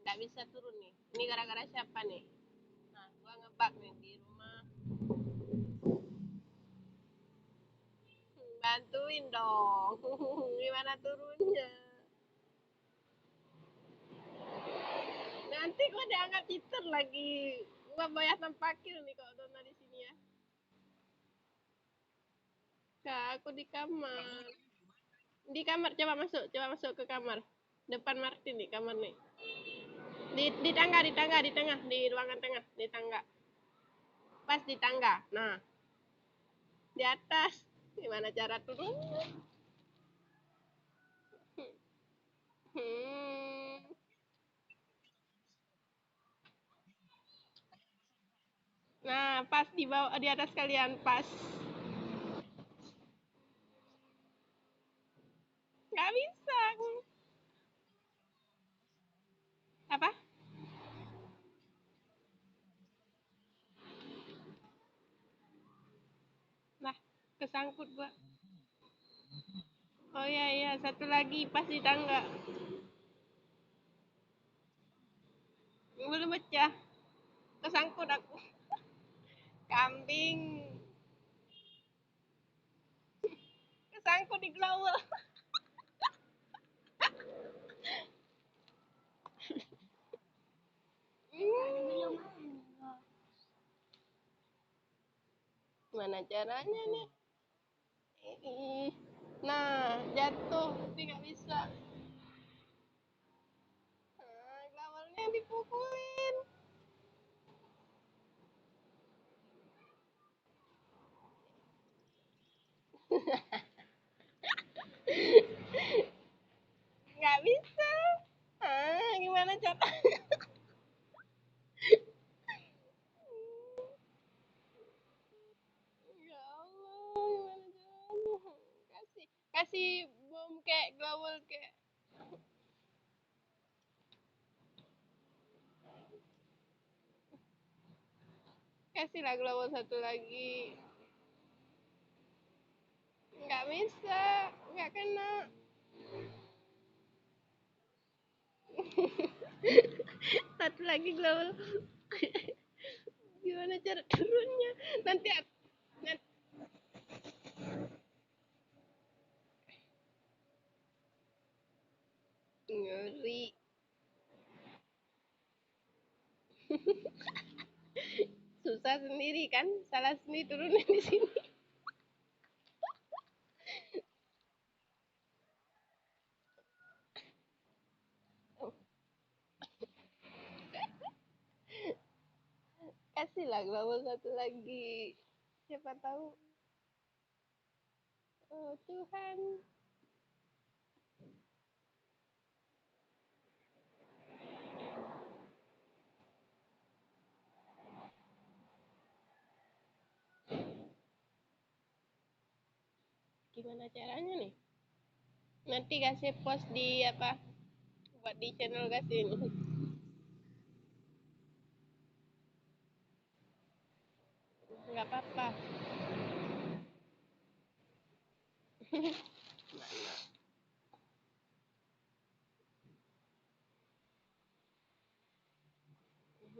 Nggak bisa turun nih. Ini gara-gara siapa nih? Nah, gua ngebug nih di rumah. Bantuin dong. Gimana turunnya? Nanti gua dianggap cheater lagi. Gua bayar parkir nih kalau Dona di sini ya. Kak, aku di kamar. Di kamar, coba masuk ke kamar. Depan Martin nih kamar nih. Di tangga, di tengah, di ruangan tengah, di tangga. Pas di tangga. Nah, di atas. Gimana cara turun? Hmm. Nah, pas di bawah, di atas kalian, pas. Nggak bisa. Apa? Nah, kesangkut gua. Oh iya iya, satu lagi pas di tangga. Belum pecah. Kesangkut aku. Kambing. Kesangkut di glowel. Gimana caranya nih? Nah, jatuh, tapi nggak bisa. Nah, glowelnya dipukulin. Nggak bisa. Ah, gimana cara? Ya Allah, gimana caranya? Kasih bom kayak glowel kayak. Kasihlah glowel satu lagi. Nggak bisa, nggak kena. Satu lagi glowel. Gimana cara turunnya? Nanti ngeri. Susah sendiri kan? Salah sendiri turunin di sini. Kasihlah glowel satu lagi. Siapa tahu. Oh Tuhan. Gimana caranya nih? Nanti kasih post di apa? Buat di channel kasih ini. Nggak apa-apa.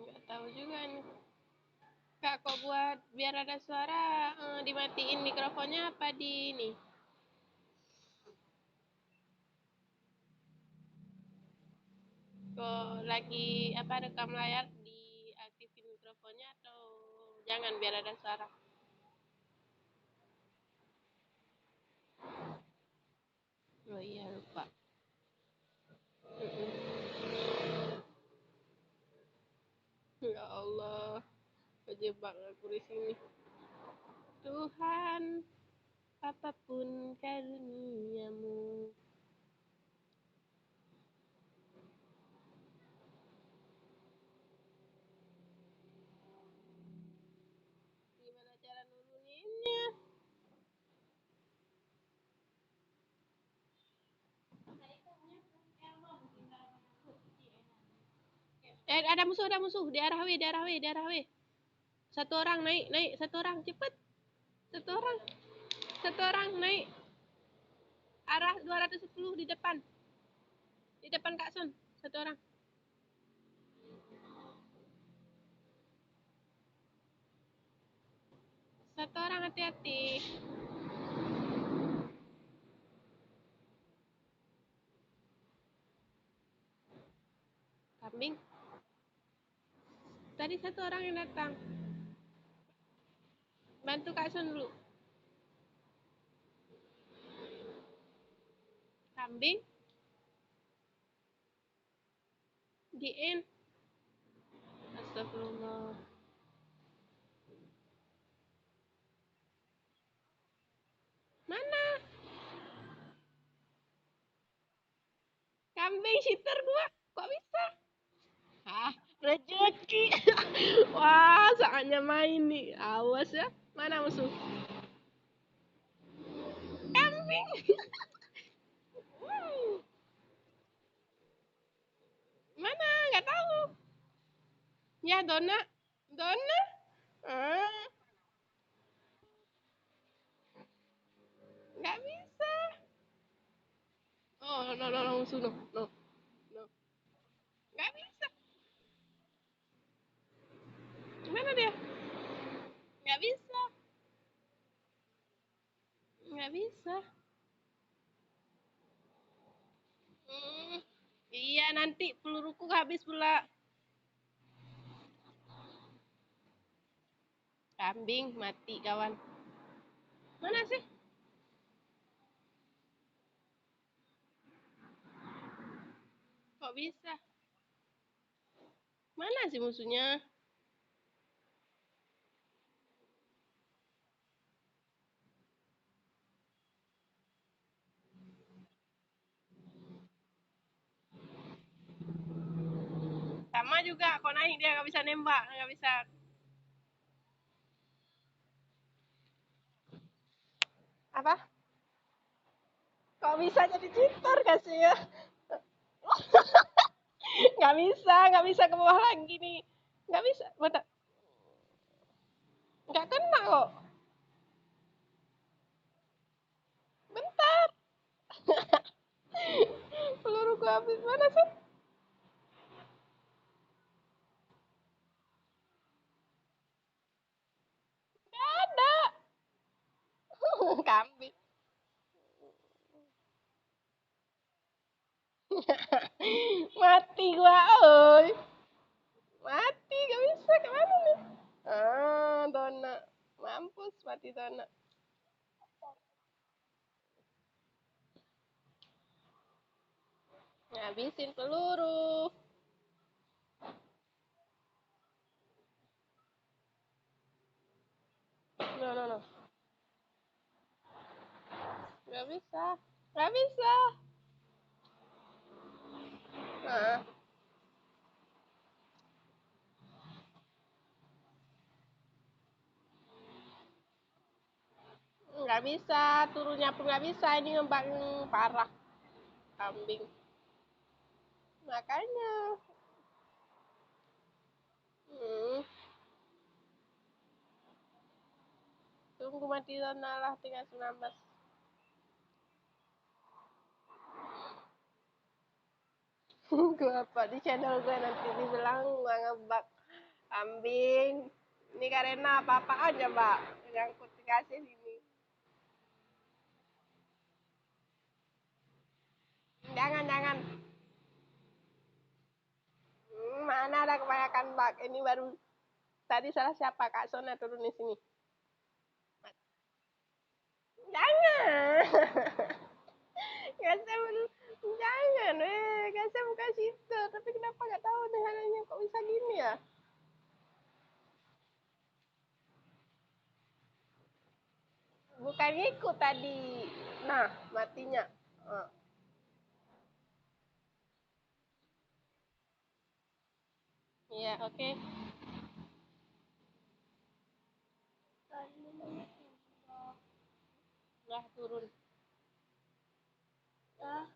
Nggak tahu juga nih. Kak, kok buat biar ada suara dimatiin mikrofonnya apa di ini? Kok lagi apa rekam layar diaktifin mikrofonnya atau jangan biar ada suara? Oh iya lupa. Ya Allah, kejebak aku di sini. Tuhan, apapun karuniamu. Gimana cara nuruninnya? Ada musuh di arah W, di arah W, di arah W. Satu orang naik, naik, satu orang cepet. Satu orang, satu orang naik. Arah 210 di depan. Di depan Kak Sun, satu orang. Satu orang hati-hati. Kambing. Tadi satu orang yang datang. Bantu Kak Sun dulu. Kambing. Di end. Astagfirullah. Mana? Kambing cheater gua. Kok bisa? Ah, rezeki. Wah, saatnya main nih. Awas ya. Mana musuh? Kambing. Mana? Nggak tahu. Ya, Dona. Dona. Ah, nggak bisa. Oh, no, no, no, musuh, no, no, no. Nggak bisa. Mana dia? Nggak bisa. Nggak bisa. Hmm. Iya, nanti peluruku habis pula. Kambing mati, kawan. Mana sih? Kok bisa? Mana sih musuhnya? Sama juga, kok naik dia nggak bisa nembak, nggak bisa. Apa? Kok bisa jadi cheater kasih ya? Nggak bisa ke bawah lagi nih. Nggak bisa, bentar. Nggak kena kok. Bentar. Peluruku habis mana sih? Nggak ada. Kambing. Mati gua, oi. Mati, gak bisa kemana nih? Ah, Dona. Mampus mati Dona. Ngabisin peluru. No, no, no. Gak bisa. Gak bisa. Nah, nggak bisa. Turunnya pun nggak bisa. Ini ngembang parah. Kambing. Makanya. Hmm. Tunggu mati Dona lah. Tinggal 19. Gue apa di channel gue nanti dibilang gue ngebak kambing. Ini karena apa-apa aja, Mbak. Yang ku kasih sini. Jangan, jangan. Mana ada kebanyakan bug. Ini baru tadi salah siapa? Kak Sona turun di sini. Jangan. Kasih belum. Jangan, Kasih bukan situ. Tapi kenapa nggak tahu nih halnya kok bisa gini ya? Bukan ikut tadi. Nah, matinya. Oh. Iya, oke. Udah turun. Ah.